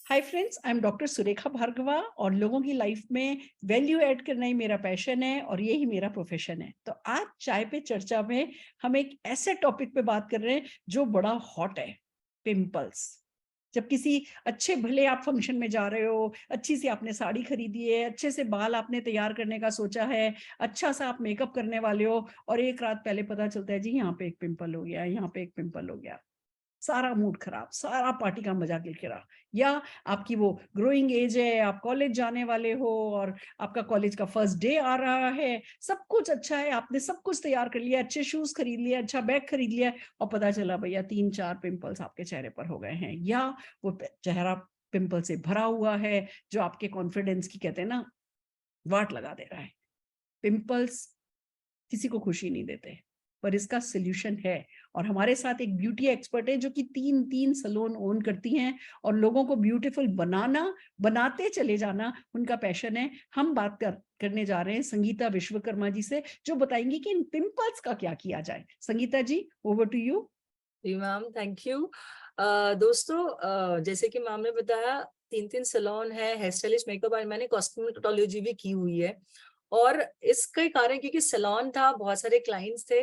Hi friends, I am doctor Surekha Bhargava और लोगों की लाइफ में वैल्यू ऐड करना ही मेरा पैशन है और यही मेरा प्रोफेशन है। तो आज चाय पे चर्चा में हम एक ऐसे टॉपिक पे बात कर रहे हैं जो बड़ा हॉट है, पिंपल्स। जब किसी अच्छे भले आप फंक्शन में जा रहे हो, अच्छी सी आपने साड़ी खरीदी है, अच्छे से बाल आपने तैयार करने का सोचा है, अच्छा सा आप मेकअप करने वाले हो और एक रात पहले पता चलता है जी यहाँ पे एक पिंपल हो गया, यहाँ पे एक पिंपल हो गया। सारा मूड खराब, सारा पार्टी का मजा किरकिरा। या आपकी वो ग्रोइंग एज है, आप कॉलेज जाने वाले हो और आपका कॉलेज का फर्स्ट डे आ रहा है, सब कुछ अच्छा है, आपने सब कुछ तैयार कर लिया, अच्छे शूज खरीद लिए, अच्छा बैग खरीद लिया और पता चला भैया 3-4 पिंपल्स आपके चेहरे पर हो गए हैं। या वो चेहरा पिंपल से भरा हुआ है जो आपके कॉन्फिडेंस की कहते हैं ना वाट लगा दे रहा है। पिंपल्स किसी को खुशी नहीं देते, पर इसका सोल्यूशन है। और हमारे साथ एक ब्यूटी एक्सपर्ट है जो कि 3 सैलून ओन करती हैं और लोगों को ब्यूटीफुल बनाते चले जाना उनका पैशन है। हम बात करने जा रहे हैं संगीता विश्वकर्मा जी से, जो बताएंगी कि इन पिंपल्स का क्या किया जाए। Sangeeta ji, over to you. जी मैम, थैंक यू। दोस्तों, जैसे कि मैम ने बताया, 3 सैलून है, हेयर स्टाइलिस्ट, मेकअप और मैंने कॉस्मेटोलॉजी भी की हुई है। और इसके कारण क्योंकि सैलून था, बहुत सारे क्लाइंट्स थे,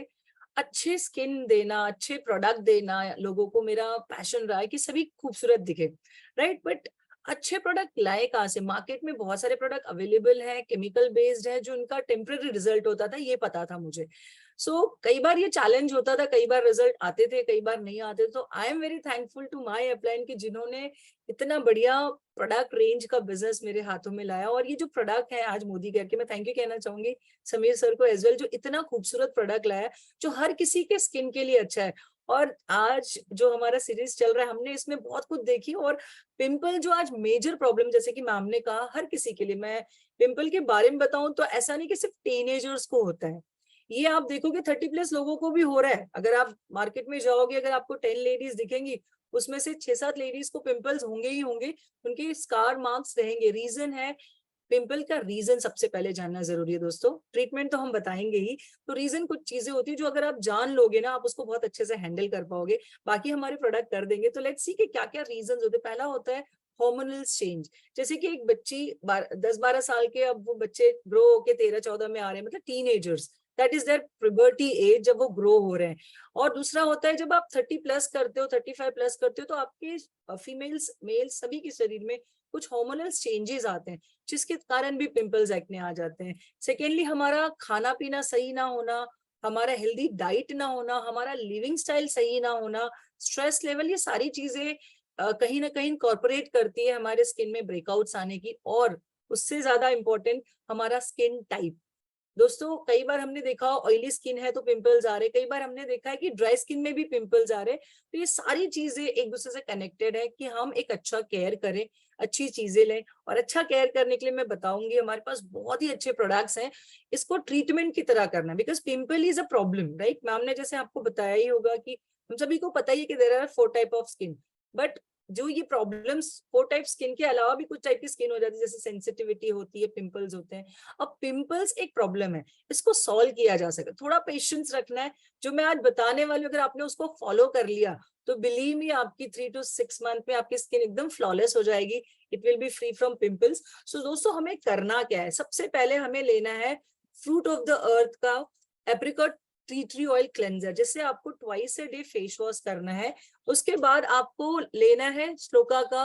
अच्छे स्किन देना, अच्छे प्रोडक्ट देना लोगों को मेरा पैशन रहा है कि सभी खूबसूरत दिखे, राइट। बट अच्छे प्रोडक्ट लाए कहाँ से? मार्केट में बहुत सारे प्रोडक्ट अवेलेबल है, केमिकल बेस्ड है, जो उनका टेम्पररी रिजल्ट होता था, ये पता था मुझे। कई बार ये चैलेंज होता था, कई बार रिजल्ट आते थे, कई बार नहीं आते। तो I am very thankful to my upline कि जिन्होंने इतना बढ़िया प्रोडक्ट रेंज का बिजनेस मेरे हाथों में लाया। और ये जो प्रोडक्ट है आज मोदी केयर के, मैं थैंक यू कहना चाहूंगी समीर सर को एज वेल, जो इतना खूबसूरत प्रोडक्ट लाया जो हर किसी के स्किन के लिए अच्छा है। और आज जो हमारा सीरीज चल रहा है, हमने इसमें बहुत कुछ देखी। और पिंपल जो आज मेजर प्रॉब्लम, जैसे कि मैम ने कहा, हर किसी के लिए, मैं पिंपल के बारे में बताऊं तो ऐसा नहीं कि सिर्फ टीनेजर्स को होता है, ये आप देखोगे 30+ लोगों को भी हो रहा है। अगर आप मार्केट में जाओगे, अगर आपको 10 लेडीज दिखेंगी, उसमें से 6-7 लेडीज को पिंपल्स होंगे ही होंगे, उनके स्कार मार्क्स रहेंगे। रीजन है, पिंपल का रीजन सबसे पहले जानना जरूरी है दोस्तों। ट्रीटमेंट तो हम बताएंगे ही, तो रीजन कुछ चीजें होती है जो अगर आप जान लोगे ना, आप उसको बहुत अच्छे से हैंडल कर पाओगे, बाकी हमारे प्रोडक्ट कर देंगे। तो लेट्स सी कि क्या क्या रीजन होते हैं। पहला होता है हार्मोनल चेंज। जैसे कि एक बच्ची 10-12 साल के, अब वो बच्चे ग्रो होके 13-14 में आ रहे हैं, मतलब teenagers, that is their puberty age, जब वो ग्रो हो रहे हैं। और दूसरा होता है जब आप 30+ करते हो, 35+ करते हो, तो आपके फीमेल्स मेल्स सभी के शरीर में कुछ हार्मोनल चेंजेस आते हैं, जिसके कारण भी पिंपल्स एक्ने आ जाते हैं। सेकेंडली, हमारा खाना पीना सही ना होना, हमारा हेल्दी डाइट ना होना, हमारा लिविंग स्टाइल सही ना होना, स्ट्रेस लेवल, ये सारी चीजें कहीं ना कहीं कॉर्पोरेट करती है हमारे स्किन में ब्रेकआउट्स आने की। और उससे ज्यादा इंपॉर्टेंट, हमारा स्किन टाइप। दोस्तों, कई बार हमने देखा ऑयली स्किन है तो पिंपल्स आ रहे, कई बार हमने देखा है कि ड्राई स्किन में भी पिंपल्स आ रहे। तो ये सारी चीजें एक दूसरे से कनेक्टेड है कि हम एक अच्छा केयर करें, अच्छी चीजें लें। और अच्छा केयर करने के लिए मैं बताऊंगी, हमारे पास बहुत ही अच्छे प्रोडक्ट्स हैं। इसको ट्रीटमेंट की तरह करना, because pimple is a problem, right. Ma'am ने जैसे आपको बताया ही होगा कि हम सभी को पता ही है कि there are 4 type of skin. But जो ये प्रॉब्लम्स, 4 टाइप स्किन के अलावा भी कुछ टाइप की स्किन हो जाती है, जैसे सेंसिटिविटी होती है, पिंपल्स होते हैं। अब पिंपल्स एक प्रॉब्लम है, इसको सॉल्व किया जा सकता है, थोड़ा पेशेंस रखना है। जो मैं आज बताने वाली हूँ, अगर आपने उसको फॉलो कर लिया, तो बिलीव मी, आपकी 3 to 6 मंथ में आपकी स्किन एकदम फ्लॉलेस हो जाएगी। It will be free from pimples. So दोस्तों, हमें करना क्या है? सबसे पहले हमें लेना है फ्रूट ऑफ द अर्थ का apricot T tree oil cleanser, जिससे आपको twice a day face wash करना है। उसके बाद आपको लेना है श्लोका का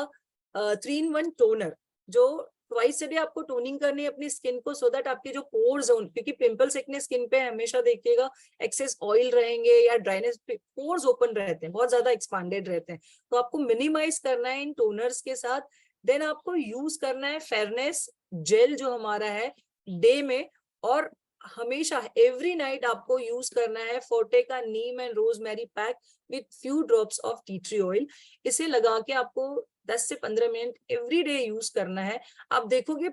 3-in-1 टोनर, जो ट्वाइस ए डे आपको टोनिंग करनी है अपनी स्किन को, सो दैट आपके जो पोर्स हो, क्योंकि पिंपल्स एक्ने स्किन पे हमेशा देखिएगा एक्सेस ऑयल रहेंगे या ड्राइनेस, पोर्स ओपन रहते हैं, बहुत ज्यादा एक्सपांडेड रहते हैं, तो आपको मिनिमाइज करना है इन टोनर्स के साथ। देन आपको यूज करना है फेयरनेस जेल, जो हमारा है डे में। और हमेशा एवरी नाइट आपको यूज करना है फोर्टे का neem and rosemary pack with few drops of tea tree oil. इसे लगा के आपको 10 से 15 मिनट एवरी डे यूज करना है। आप देखोगे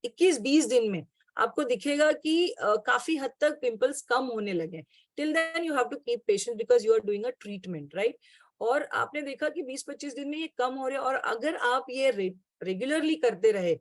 21-20 दिन में आपको दिखेगा कि काफी हद तक पिंपल्स कम होने लगे। Till then you have to keep patience, because you are doing a treatment, right. और आपने देखा कि 20-25 दिन में ये कम हो रहे हैं। और अगर आप ये रेगुलरली करते रहे,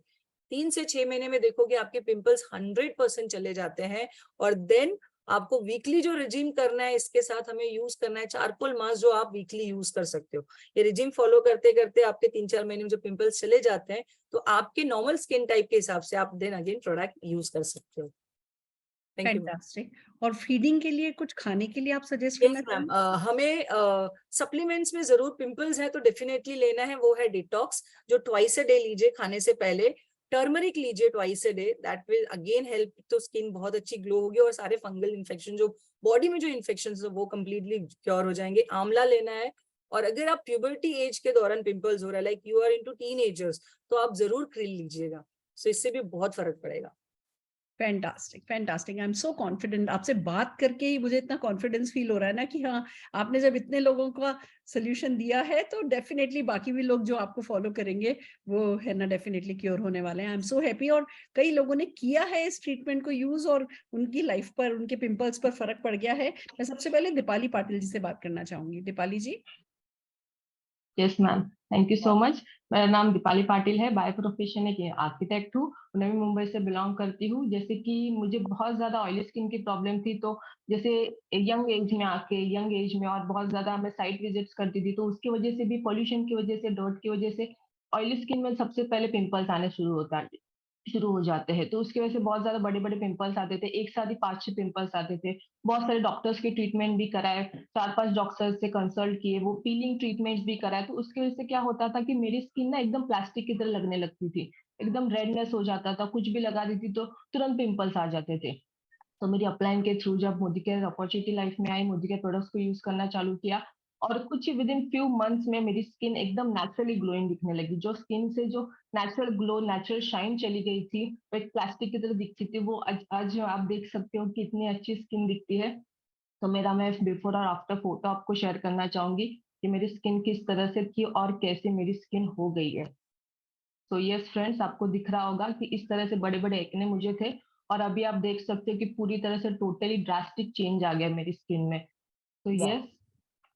3 से 6 महीने में देखोगे आपके पिंपल्स 100% चले जाते हैं। और देन आपको वीकली जो रिजीम करना है, इसके साथ हमें यूज करना है चारकोल मास्क, जो आप वीकली यूज कर सकते हो। ये रिजीम फॉलो करते करते आपके 3-4 महीने में जो पिंपल्स चले जाते हैं, तो आपके नॉर्मल स्किन टाइप के हिसाब से आप देन अगेन प्रोडक्ट यूज कर सकते हो। Thank you. फैंटास्टिक। और फीडिंग के लिए कुछ खाने के लिए आप सजेस्ट यस करना मैम, चाहेंगे? हमें सप्लीमेंट्स में जरूर, पिंपल्स है तो डेफिनेटली लेना है, वो है डिटॉक्स, जो ट्वाइस अ डे लीजिए खाने से पहले। टर्मरिक लीजिए twice a day, that will again help, तो स्किन बहुत अच्छी ग्लो होगी और सारे फंगल इन्फेक्शन, जो बॉडी में जो इन्फेक्शन है वो कम्प्लीटली क्योर हो जाएंगे। आंवला लेना है, और अगर आप प्यूबर्टी एज के दौरान पिंपल्स हो रहा है, like you are into teenagers, तो आप जरूर क्रिल लीजिएगा, सो इससे भी बहुत फर्क पड़ेगा। Fantastic, fantastic. I am so confident, आपसे बात करके ही मुझे इतना कॉन्फिडेंस फील हो रहा है ना कि हाँ, आपने जब इतने लोगों का सोल्यूशन दिया है तो डेफिनेटली बाकी भी लोग जो आपको फॉलो करेंगे वो है ना डेफिनेटली क्योर होने वाले हैं। I am so happy. और कई लोगों ने किया है इस ट्रीटमेंट को यूज और उनकी लाइफ पर, उनके पिंपल्स पर फर्क पड़ गया है। मैं सबसे पहले दीपाली पाटिल जी से बात करना चाहूंगी। Deepali ji. Yes ma'am, thank you so much. मेरा नाम दीपाली पाटिल है, बाय प्रोफेशन एक आर्किटेक्ट हूँ, नवी मुंबई से बिलोंग करती हूँ। जैसे कि मुझे बहुत ज्यादा ऑयली स्किन की प्रॉब्लम थी, तो जैसे यंग एज में आके, यंग एज में और बहुत ज्यादा मैं साइट विजिट्स करती थी, तो उसकी वजह से भी, पोल्यूशन की वजह से, डर्ट की वजह से ऑयली स्किन में सबसे पहले पिंपल्स आने शुरू हो जाते हैं। तो उसकी वजह से बहुत ज्यादा बड़े बड़े पिंपल्स आते थे, एक साथ ही 5-6 पिंपल्स आते थे। बहुत सारे डॉक्टर्स के ट्रीटमेंट भी कराए, 4-5 डॉक्टर्स से कंसल्ट किए, वो पीलिंग ट्रीटमेंट्स भी कराए। तो उसकी वजह से क्या होता था कि मेरी स्किन ना एकदम प्लास्टिक की तरह लगने लगती थी, एकदम रेडनेस हो जाता था, कुछ भी लगा देती तो तुरंत पिंपल्स आ जाते थे। तो मेरी अपलाइन के थ्रू जब मोदी केयर अपॉर्चुनिटी लाइफ में आई, मोदी केयर प्रोडक्ट्स को यूज करना चालू किया, और कुछ ही विद इन फ्यू मंथ्स में मेरी स्किन एकदम नेचुरली ग्लोइंग दिखने लगी। जो स्किन से जो नेचुरल ग्लो, नेचुरल शाइन चली गई थी, वो एक प्लास्टिक की तरह दिखती थी, वो आज आप देख सकते हो कि इतनी अच्छी स्किन दिखती है। तो मेरा, मैं बिफोर और आफ्टर फोटो आपको शेयर करना चाहूंगी कि मेरी स्किन किस तरह से थी और कैसे मेरी स्किन हो गई है। तो यस फ्रेंड्स, आपको दिख रहा होगा कि इस तरह से बड़े बड़े एक्ने मुझे थे, और अभी आप देख सकते हो कि पूरी तरह से टोटली ड्रास्टिक चेंज आ गया मेरी स्किन में। तो वाह, यस,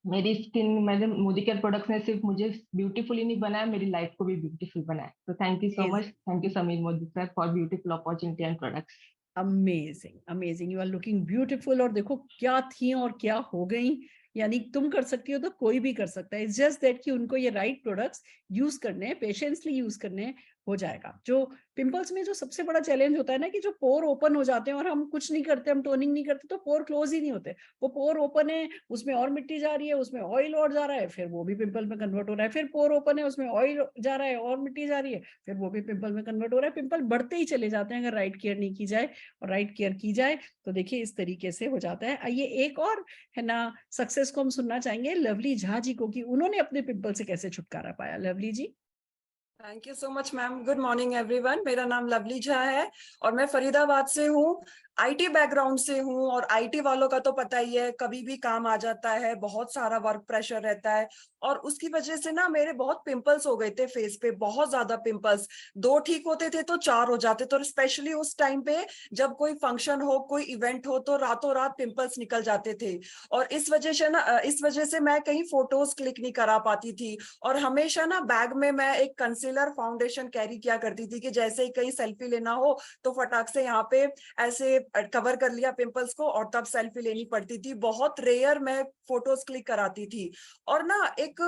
मेरी स्किन, मैंने मोदी केयर प्रोडक्ट्स ने सिर्फ मुझे ब्यूटीफुल ही नहीं बनाया, मेरी लाइफ को भी ब्यूटीफुल बनाया। तो thank you so much, thank you Sameer Modi sir for beautiful opportunity and products. Amazing, amazing. You are looking beautiful. और देखो क्या थी और क्या हो गई। यानी तुम कर सकती हो तो कोई भी कर सकता है। इट्स जस्ट दैट कि उनको ये राइट प्रोडक्ट्स यूज करने हैं, पेशेंसली यूज करने हैं, हो जाएगा। जो पिंपल्स में जो सबसे बड़ा चैलेंज होता है ना कि जो पोर ओपन हो जाते हैं और हम कुछ नहीं करते, हम टोनिंग नहीं करते, तो पोर क्लोज ही नहीं होते। वो पोर ओपन है, उसमें और मिट्टी जा रही है, उसमें ऑयल और जा रहा है, फिर वो भी पिंपल में कन्वर्ट हो रहा है। फिर पोर ओपन है, उसमें ऑयल जा रहा है और मिट्टी जा रही है, फिर वो भी पिंपल में कन्वर्ट हो रहा है। पिंपल बढ़ते ही चले जाते हैं अगर राइट केयर नहीं की जाए। और राइट केयर की जाए तो देखिए इस तरीके से हो जाता है। आइए एक और है ना सक्सेस को हम सुनना चाहेंगे लवली झा जी को, कि उन्होंने अपने पिंपल से कैसे छुटकारा पाया। Lovely ji. Thank you so much ma'am. Good morning everyone. मेरा नाम लवली झा है और मैं फरीदाबाद से हूँ। आईटी बैकग्राउंड से हूँ और आईटी वालों का तो पता ही है, कभी भी काम आ जाता है, बहुत सारा वर्क प्रेशर रहता है और उसकी वजह से ना मेरे बहुत पिंपल्स हो गए थे फेस पे, बहुत ज्यादा पिंपल्स। 2 ठीक होते थे तो 4 हो जाते थे, और स्पेशली उस टाइम पे जब कोई फंक्शन हो, कोई इवेंट हो, तो रातों रात पिंपल्स निकल जाते थे। और इस वजह से मैं कहीं फोटोज क्लिक नहीं करा पाती थी। और हमेशा ना बैग में मैं एक कंसीलर फाउंडेशन कैरी किया करती थी कि जैसे ही कहीं सेल्फी लेना हो तो फटाक से यहाँ पे ऐसे कवर कर लिया पिंपल्स को और तब सेल्फी लेनी पड़ती थी। बहुत रेयर मैं फोटोज क्लिक कराती थी। और ना एक,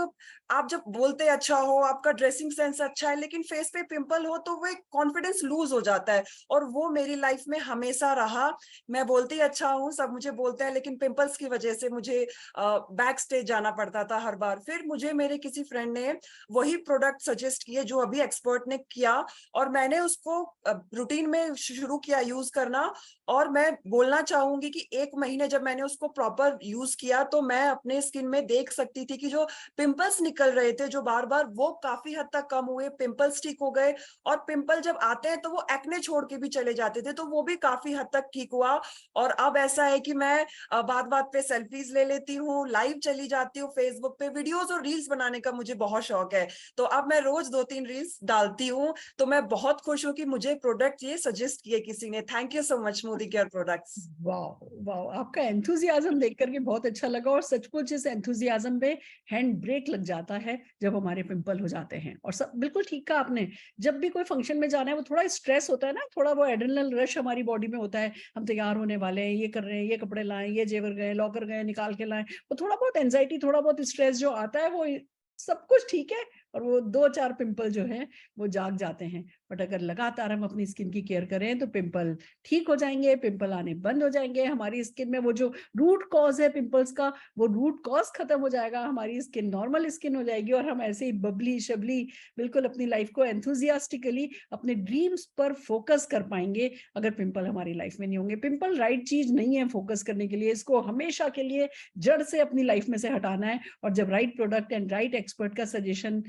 आप जब बोलते अच्छा हो, आपका ड्रेसिंग सेंस अच्छा है, लेकिन फेस पे पिंपल हो तो वो एक कॉन्फिडेंस लूज हो जाता है। और वो मेरी लाइफ में हमेशा रहा। मैं बोलती अच्छा हूँ, सब मुझे बोलते हैं, लेकिन पिंपल्स की वजह से मुझे बैक स्टेज जाना पड़ता था हर बार। फिर मुझे मेरे किसी फ्रेंड ने वही प्रोडक्ट सजेस्ट किए जो अभी एक्सपर्ट ने किया, और मैंने उसको रूटीन में शुरू किया यूज करना। और मैं बोलना चाहूंगी कि 1 महीने जब मैंने उसको प्रॉपर यूज किया तो मैं अपने स्किन में देख सकती थी कि जो पिंपल्स निकल रहे थे जो बार बार, वो काफी हद तक कम हुए, पिंपल्स ठीक हो गए। और पिंपल जब आते हैं तो वो एक्ने छोड़ के भी चले जाते थे, तो वो भी काफी हद तक ठीक हुआ। और अब ऐसा है कि मैं बात बात पे सेल्फीज ले लेती हूँ, लाइव चली जाती हूँ फेसबुक पे, वीडियोस और रील्स बनाने का मुझे बहुत शौक है। तो अब मैं रोज 2-3 रील्स डालती हूँ। तो मैं बहुत खुश हूँ कि मुझे प्रोडक्ट ये सजेस्ट किए किसी ने। Thank you so much Modi care products. वाह वाह, आपका एंथुजियाज्म देख करके बहुत अच्छा लगा, और सचमुच इस एंथुजियाज्म पे हैंड ब्रेक लग जाता है जब हमारे पिंपल हो जाते हैं। और सब बिल्कुल ठीक कहा आपने, जब भी कोई फंक्शन में जाना है वो थोड़ा स्ट्रेस होता है ना, थोड़ा वो एड्रेनल रश हमारी बॉडी में होता है, हम तैयार होने वाले हैं, ये कर रहे हैं, ये कपड़े लाएं, ये जेवर गए, लॉकर गए, निकाल के लाएं, वो थोड़ा बहुत एंजाइटी, थोड़ा बहुत स्ट्रेस जो आता है वो सब कुछ ठीक है, और वो 2-4 पिंपल जो है वो जाग जाते हैं। बट अगर लगातार हम अपनी स्किन की केयर करें तो पिंपल ठीक हो जाएंगे, पिंपल आने बंद हो जाएंगे, हमारी स्किन में वो जो रूट कॉज है पिंपल्स का, वो रूट कॉज खत्म हो जाएगा, हमारी स्किन नॉर्मल स्किन हो जाएगी, और हम ऐसे ही बबली शबली बिल्कुल अपनी लाइफ को एंथुजियास्टिकली अपने ड्रीम्स पर फोकस कर पाएंगे अगर पिंपल हमारी लाइफ में नहीं होंगे। पिंपल राइट चीज नहीं है फोकस करने के लिए, इसको हमेशा के लिए जड़ से अपनी लाइफ में से हटाना है, और जब right product and right expert का सजेशन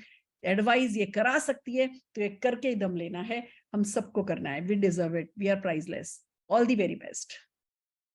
एडवाइस ये करा सकती है तो ये करके ही दम लेना है, हम सबको करना है, we deserve it, we are priceless. All the very best.